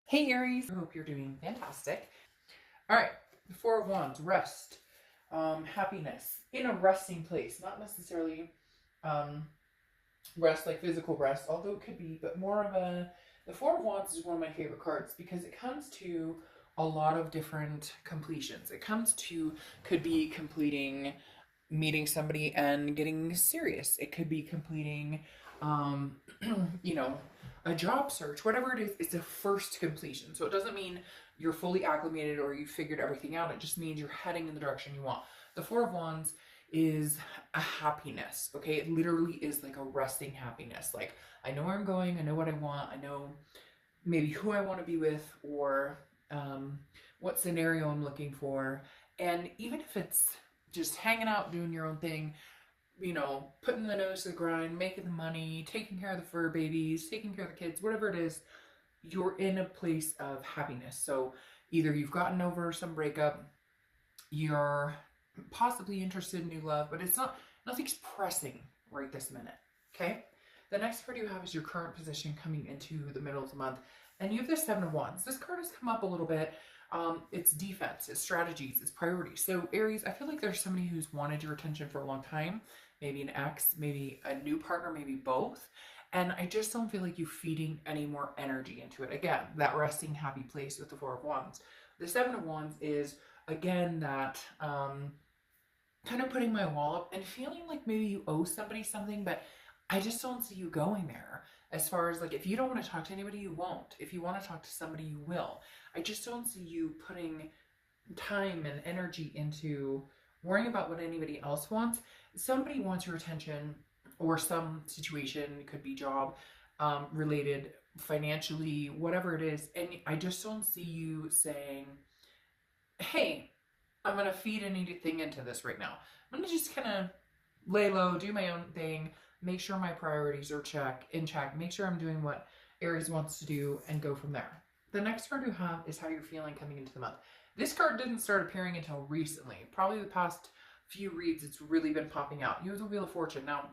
Hey Aries, I hope you're doing fantastic. All right, the Four of Wands, rest, happiness in a resting place, not necessarily um, rest like physical rest, although it could be, but more of a. The Four of Wands is one of my favorite cards because it comes to a lot of different completions. It comes to could be completing meeting somebody and getting serious. It could be completing, um, you know, a job search, whatever it is. It's a first completion. So it doesn't mean you're fully acclimated or you figured everything out. It just means you're heading in the direction you want. The Four of Wands is a happiness. Okay, it literally is like a resting happiness. Like, I know where I'm going, I know what I want, I know maybe who I want to be with, or what scenario I'm looking for. And even if it's just hanging out, doing your own thing, putting the nose to the grind, making the money, taking care of the fur babies, taking care of the kids, whatever it is, you're in a place of happiness. So either you've gotten over some breakup, you're possibly interested in new love, but nothing's pressing right this minute. Okay? The next card you have is your current position coming into the middle of the month. And you have the Seven of Wands. This card has come up a little bit. It's defense, it's strategies, it's priorities. So Aries, I feel like there's somebody who's wanted your attention for a long time. Maybe an ex, maybe a new partner, maybe both. And I just don't feel like you feeding any more energy into it. Again, that resting happy place with the Four of Wands. The Seven of Wands is, again, that kind of putting my wall up and feeling like maybe you owe somebody something, but I just don't see you going there. As far as like, if you don't want to talk to anybody, you won't. If you want to talk to somebody, you will. I just don't see you putting time and energy into worrying about what anybody else wants. Somebody wants your attention, or some situation, it could be job related, financially, whatever it is. And I just don't see you saying, hey, I'm going to feed anything into this right now. I'm going to just kind of lay low, do my own thing, make sure my priorities are in check, make sure I'm doing what Aries wants to do, and go from there. The next card you have is how you're feeling coming into the month. This card didn't start appearing until recently. Probably the past few reads, it's really been popping out. You have the Wheel of Fortune. Now,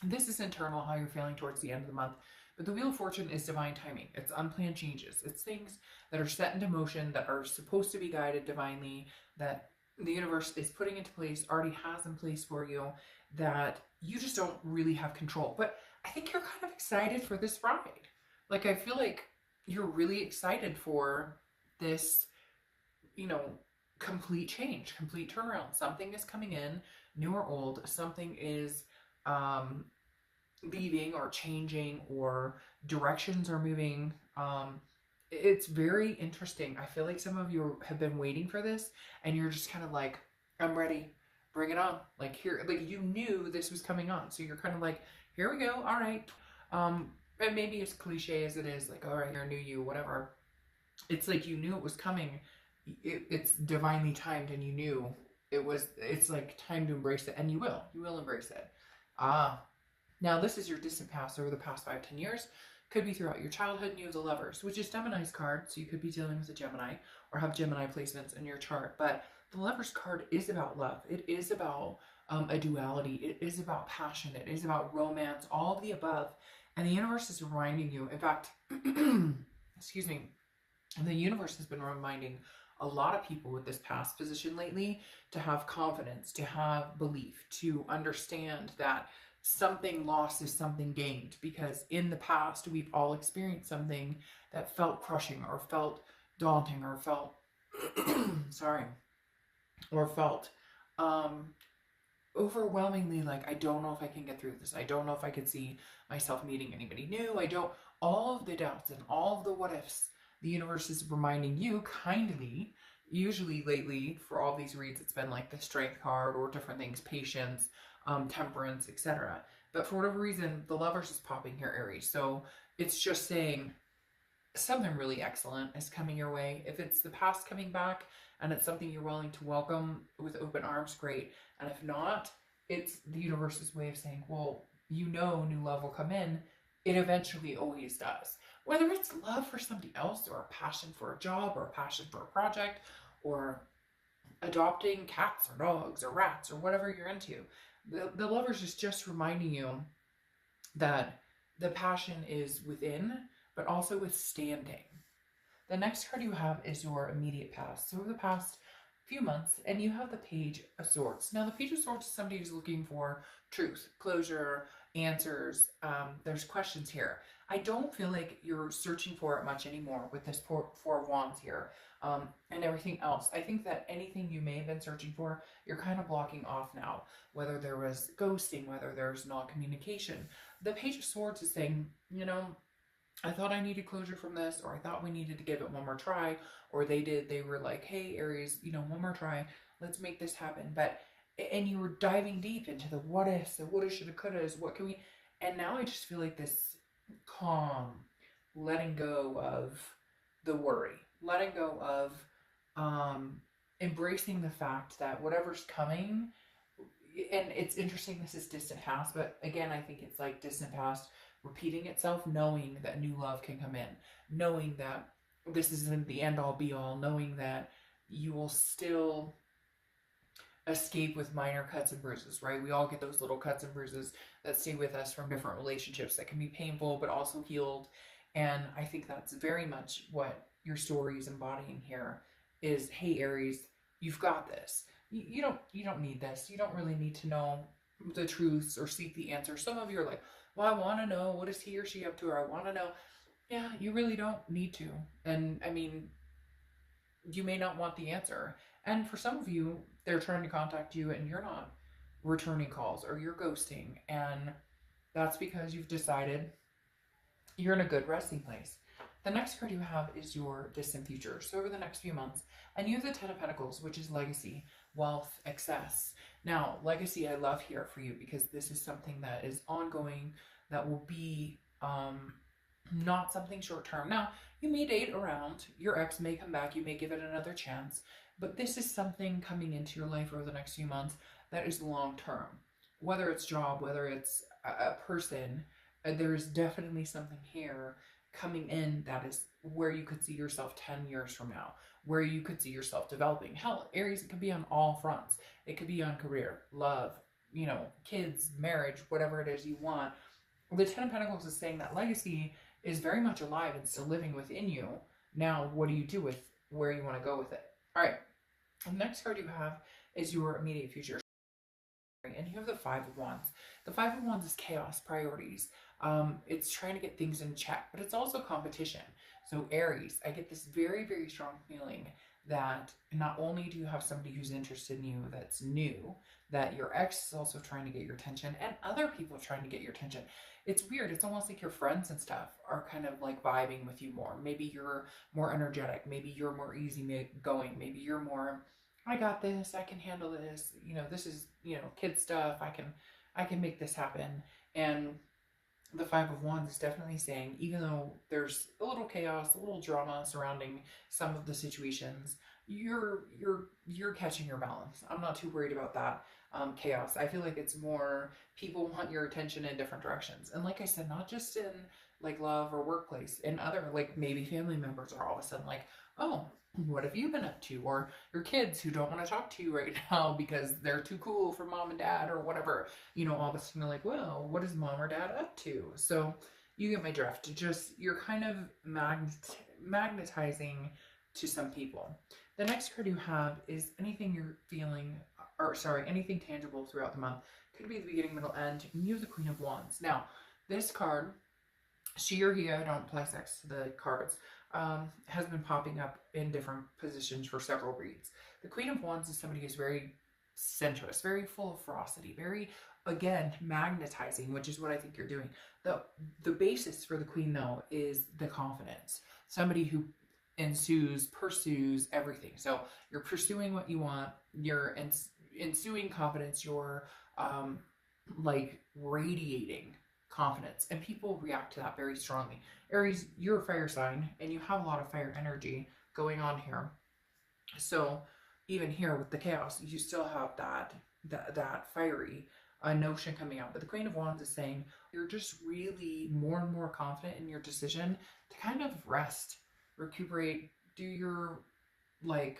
this is internal, how you're feeling towards the end of the month. But the Wheel of Fortune is divine timing. It's unplanned changes. It's things that are set into motion, that are supposed to be guided divinely, that the universe is putting into place, already has in place for you, that you just don't really have control. But I think you're kind of excited for this ride. Like, I feel like you're really excited for this, complete change, complete turnaround. Something is coming in, new or old. Something is leaving or changing, or directions are moving. It's very interesting. I feel like some of you have been waiting for this, and you're just kind of like, I'm ready, bring it on. Like, here, like, you knew this was coming on, so you're kind of like, here we go, all right. And maybe as cliche as it is, like, all right, I knew you, whatever. It's like you knew it was coming. It's divinely timed, and you knew it's like time to embrace it, and you will embrace it. Now this is your distant past, over the past 5-10 years. Could be throughout your childhood. And you have the Lovers, which is Gemini's card, so you could be dealing with a Gemini or have Gemini placements in your chart. But the Lovers card is about love. It is about a duality. It is about passion. It is about romance, all of the above. And the universe is reminding you, in fact, excuse me, and the universe has been reminding a lot of people with this past position lately to have confidence, to have belief, to understand that something lost is something gained, because in the past we've all experienced something that felt crushing, or felt daunting, or felt sorry, or felt overwhelmingly like, I don't know if I can get through this. I don't know if I could see myself meeting anybody new. All of the doubts and all of the what ifs, the universe is reminding you kindly. Usually lately, for all these reads, it's been like the Strength card or different things, patience, temperance, etc. But for whatever reason, the Lovers is popping here, Aries. So it's just saying something really excellent is coming your way. If it's the past coming back and it's something you're willing to welcome with open arms, great. And if not, it's the universe's way of saying, well, new love will come in. It eventually always does. Whether it's love for somebody else, or a passion for a job, or a passion for a project, or adopting cats or dogs or rats or whatever you're into. The Lovers is just reminding you that the passion is within, but also withstanding. The next card you have is your immediate past. So over the past few months, and you have the Page of Swords. Now, the Page of Swords is somebody who's looking for truth, closure, answers. There's questions here. I don't feel like you're searching for it much anymore with this Four of Wands here, and everything else. I think that anything you may have been searching for, you're kind of blocking off now. Whether there was ghosting, whether there's non-communication. The Page of Swords is saying, you know, I thought I needed closure from this, or I thought we needed to give it one more try, or they were like, hey, Aries, you know, one more try, let's make this happen. And you were diving deep into the what ifs, the woulda, shoulda, couldas, what can we, and now I just feel like this calm, letting go of the worry, letting go of embracing the fact that whatever's coming, and it's interesting, this is distant past, but again, I think it's like distant past repeating itself, knowing that new love can come in, knowing that this isn't the end all be all, knowing that you will still escape with minor cuts and bruises, right? We all get those little cuts and bruises that stay with us from different relationships that can be painful but also healed. And I think that's very much what your story is embodying here is, hey, Aries, you've got this. You don't need this. You don't really need to know the truths or seek the answer. Some of you are like, well, I want to know, what is he or she up to? Or I want to know. Yeah, you really don't need to. And I mean, you may not want the answer. And for some of you, they're trying to contact you and you're not returning calls or you're ghosting. And that's because you've decided you're in a good resting place. The next card you have is your distant future. So over the next few months, and you have the Ten of Pentacles, which is legacy, wealth, excess. Now, legacy I love here for you because this is something that is ongoing, that will be not something short term. Now, you may date around, your ex may come back, you may give it another chance, but this is something coming into your life over the next few months that is long term. Whether it's job, whether it's a person, there's definitely something here coming in that is where you could see yourself 10 years from now, where you could see yourself developing. Hell, Aries, it could be on all fronts. It could be on career, love, you know, kids, marriage, whatever it is you want. The Ten of Pentacles is saying that legacy is very much alive and still living within you. Now, what do you do with where you want to go with it? All right. The next card you have is your immediate future. And you have the Five of Wands. The Five of Wands is chaos, priorities. It's trying to get things in check, but it's also competition. So Aries, I get this very, very strong feeling that not only do you have somebody who's interested in you that's new, that your ex is also trying to get your attention and other people are trying to get your attention. It's weird. It's almost like your friends and stuff are kind of like vibing with you more. Maybe you're more energetic. Maybe you're more easygoing. Maybe you're more, I got this, I can handle this, you know, this is, you know, kid stuff, I can make this happen. And the Five of Wands is definitely saying, even though there's a little chaos, a little drama surrounding some of the situations, you're catching your balance. I'm not too worried about that chaos. I feel like it's more people want your attention in different directions. And like I said, not just in like love or workplace, in other, like maybe family members are all of a sudden like, oh, what have you been up to? Or your kids who don't want to talk to you right now because they're too cool for mom and dad or whatever, you know, all of a sudden like, well, what is mom or dad up to? So you get my drift. Just, you're kind of magnetizing to some people. The next card you have is anything you're feeling, or sorry, anything tangible throughout the month. Could be the beginning, middle, end. And you have the Queen of Wands. Now, this card, she or he, I don't apply sex to the cards, has been popping up in different positions for several reads. The Queen of Wands is somebody who's very sensuous, very full of ferocity, very, again, magnetizing, which is what I think you're doing. The basis for the Queen, though, is the confidence. Somebody who pursues everything. So you're pursuing what you want, you're ensuing confidence, you're like radiating confidence, and people react to that very strongly. Aries, you're a fire sign and you have a lot of fire energy going on here. So even here with the chaos, you still have that fiery notion coming out. But the Queen of Wands is saying you're just really more and more confident in your decision to kind of rest, recuperate, do your, like,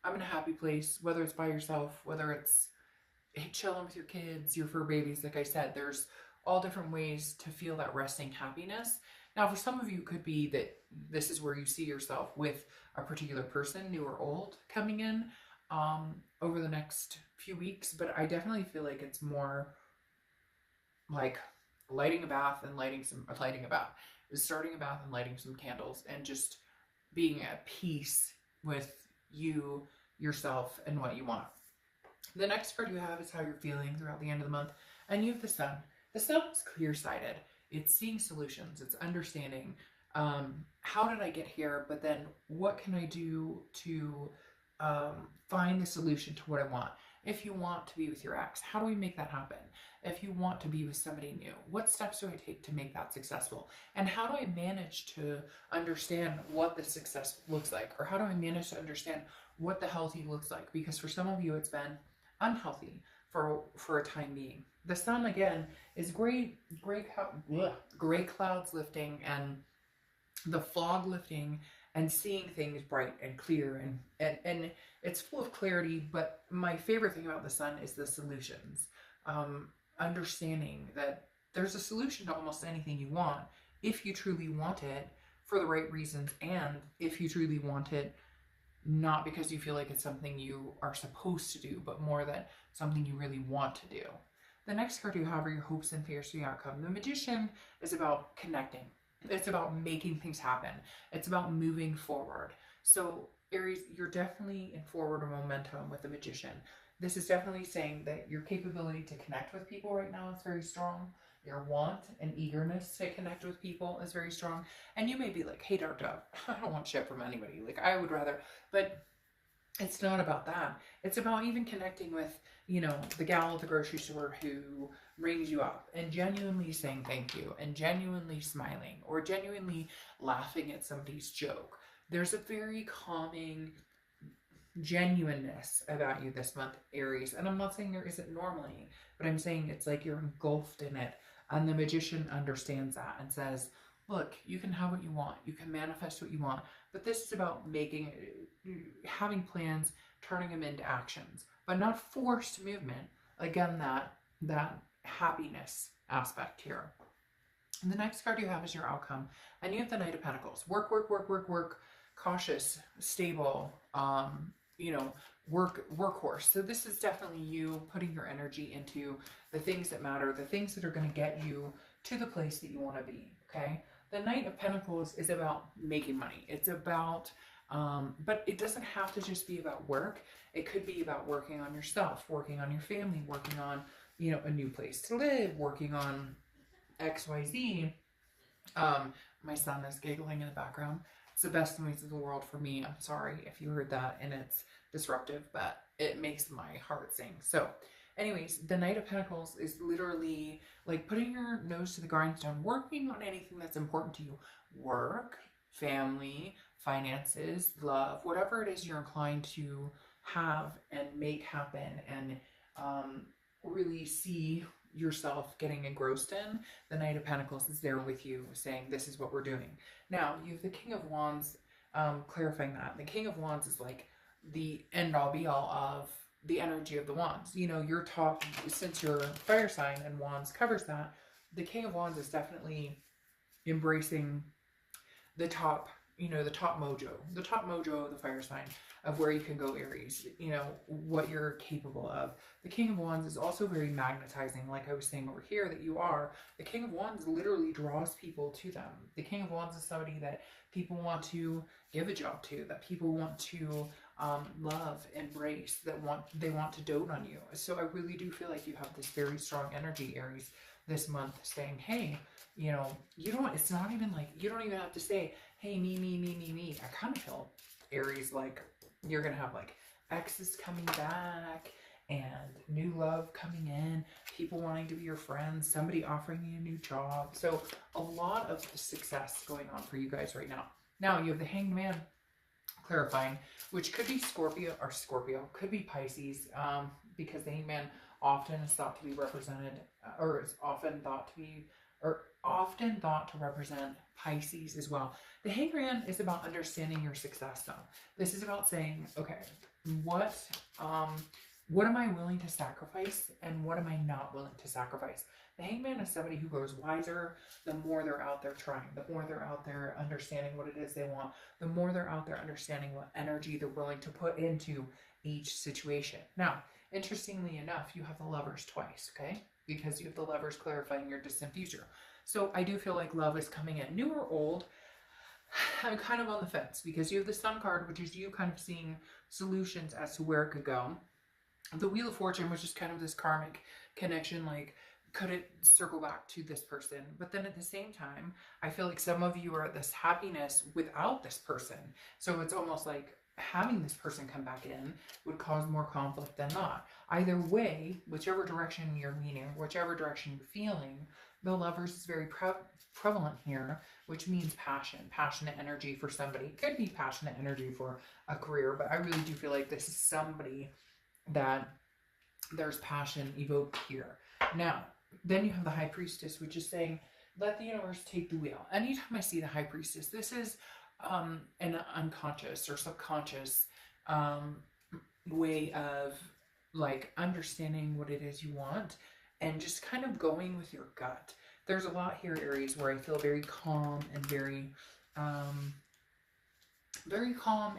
I'm in a happy place, whether it's by yourself, whether it's chilling with your kids, your fur babies. Like I said, there's all different ways to feel that resting happiness. Now, for some of you, it could be that this is where you see yourself with a particular person, new or old, coming in over the next few weeks. But I definitely feel like it's more like lighting a bath and starting a bath and lighting some candles and just being at peace with you, yourself, and what you want. The next card you have is how you're feeling throughout the end of the month. And you have the sun. The sun is clear-sighted. It's seeing solutions. It's understanding how did I get here, but then what can I do to find the solution to what I want. If you want to be with your ex, how do we make that happen? If you want to be with somebody new, what steps do I take to make that successful? And how do I manage to understand what the success looks like? Or how do I manage to understand what the healthy looks like? Because for some of you, it's been unhealthy for a time being. The sun, again, is gray clouds lifting and the fog lifting and seeing things bright and clear, and it's full of clarity. But my favorite thing about the sun is the solutions. Understanding that there's a solution to almost anything you want if you truly want it for the right reasons, and if you truly want it not because you feel like it's something you are supposed to do, but more that something you really want to do. The next card you have are your hopes and fears for the outcome. The Magician is about connecting. It's about making things happen. It's about moving forward. So Aries, you're definitely in forward momentum with the Magician. This is definitely saying that your capability to connect with people right now is very strong. Your want and eagerness to connect with people is very strong. And you may be like, hey, Dark Dove, I don't want shit from anybody. Like, I would rather, but it's not about that. It's about even connecting with, you know, the gal at the grocery store who rings you up and genuinely saying thank you and genuinely smiling or genuinely laughing at somebody's joke. There's a very calming genuineness about you this month, Aries. And I'm not saying there isn't normally, but I'm saying it's like you're engulfed in it. And the Magician understands that and says, look, you can have what you want. You can manifest what you want. But this is about having plans, turning them into actions, but not forced movement. Again, that happiness aspect here. And the next card you have is your outcome. And you have the Knight of Pentacles. Work, cautious, stable, workhorse. So this is definitely you putting your energy into the things that matter, the things that are going to get you to the place that you want to be, okay? The Knight of Pentacles is about making money. It's about, but it doesn't have to just be about work. It could be about working on yourself, working on your family, working on, a new place to live, working on XYZ. My son is giggling in the background. It's the best noise in the world for me. I'm sorry if you heard that and it's disruptive, but it makes my heart sing. So anyways, the Knight of Pentacles is literally like putting your nose to the grindstone, working on anything that's important to you. Work, family, finances, love, whatever it is you're inclined to have and make happen and really see yourself getting engrossed in. The Knight of Pentacles is there with you saying, this is what we're doing. Now, you have the King of Wands clarifying that. The King of Wands is like the end-all be-all of the energy of the wands. Your top, since you're fire sign and wands covers that, the King of Wands is definitely embracing the top, the top mojo of the fire sign of where you can go, Aries, what you're capable of. The King of Wands is also very magnetizing, like I was saying over here, that you are. The King of Wands literally draws people to them. The King of Wands is somebody that people want to give a job to, that people want to love, embrace, they want to dote on you. So I really do feel like you have this very strong energy, Aries, this month, saying, hey, it's not even like, you don't even have to say, hey, me. I kind of feel, Aries, like you're going to have like exes coming back and new love coming in, people wanting to be your friends, somebody offering you a new job. So a lot of success going on for you guys right now. Now you have the Hanged Man clarifying, which could be Scorpio, could be Pisces, because the Hanged Man often is thought to be represented, or is often thought to represent Pisces as well. The Hanged Man is about understanding your success though. This is about saying, okay, what what am I willing to sacrifice and what am I not willing to sacrifice? The Hangman is somebody who grows wiser the more they're out there trying, the more they're out there understanding what it is they want, the more they're out there understanding what energy they're willing to put into each situation. Now, interestingly enough, you have the Lovers twice, okay? Because you have the Lovers clarifying your distant future. So I do feel like love is coming in. New or old, I'm kind of on the fence because you have the Sun card, which is you kind of seeing solutions as to where it could go. The Wheel of Fortune, which is kind of this karmic connection, like, could it circle back to this person? But then at the same time, I feel like some of you are at this happiness without this person. So it's almost like having this person come back in would cause more conflict than not. Either way, whichever direction you're leaning, whichever direction you're feeling, the Lovers is very prevalent here, which means passion, passionate energy for somebody. It could be passionate energy for a career, but I really do feel like this is somebody that there's passion evoked here. Now, then you have the High Priestess, which is saying, let the universe take the wheel. Anytime I see the High Priestess, this is an unconscious or subconscious way of like understanding what it is you want and just kind of going with your gut. There's a lot here, Aries, where I feel very calm and very calm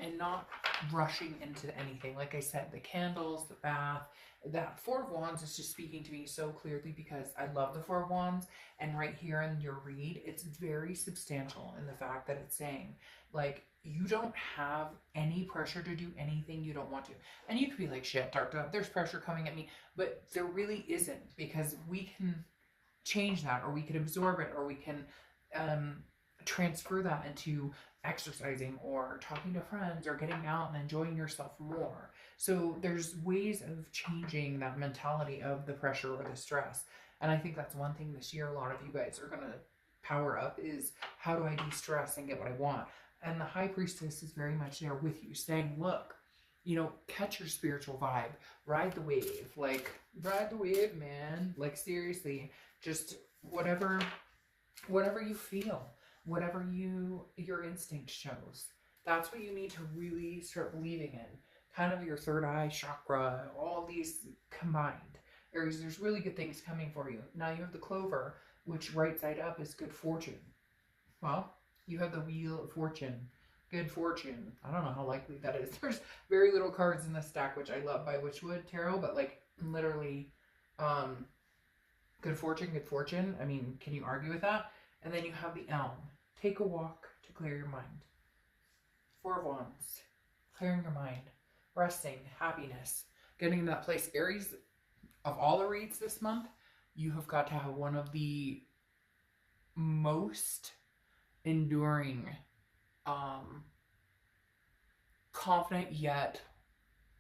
and not rushing into anything. Like I said, the candles, the bath, that Four of Wands is just speaking to me so clearly because I love the Four of Wands. And right here in your read, it's very substantial in the fact that it's saying, like, you don't have any pressure to do anything you don't want to. And you could be like, shit, dark, there's pressure coming at me. But there really isn't, because we can change that, or we can absorb it, or we can transfer that into exercising or talking to friends or getting out and enjoying yourself more. So there's ways of changing that mentality of the pressure or the stress. And I think that's one thing this year a lot of you guys are going to power up is, how do I de-stress and get what I want? And the High Priestess is very much there with you saying, look, you know, catch your spiritual vibe, ride the wave, like ride the wave, man. Like seriously, just whatever you feel, whatever your instinct shows, that's what you need to really start believing in. Kind of your third eye chakra, all these combined. Aries, there's really good things coming for you. Now you have the Clover, which right side up is good fortune. Well, you have the Wheel of Fortune, good fortune. I don't know how likely that is. There's very little cards in this stack, which I love, by Witchwood Tarot, but like literally, good fortune. I mean, can you argue with that? And then you have the Elm. Take a walk to clear your mind. Four of Wands, clearing your mind, resting, happiness, getting in that place. Aries, of all the reads this month, you have got to have one of the most enduring, confident yet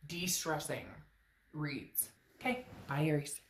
de-stressing reads. Okay, bye Aries.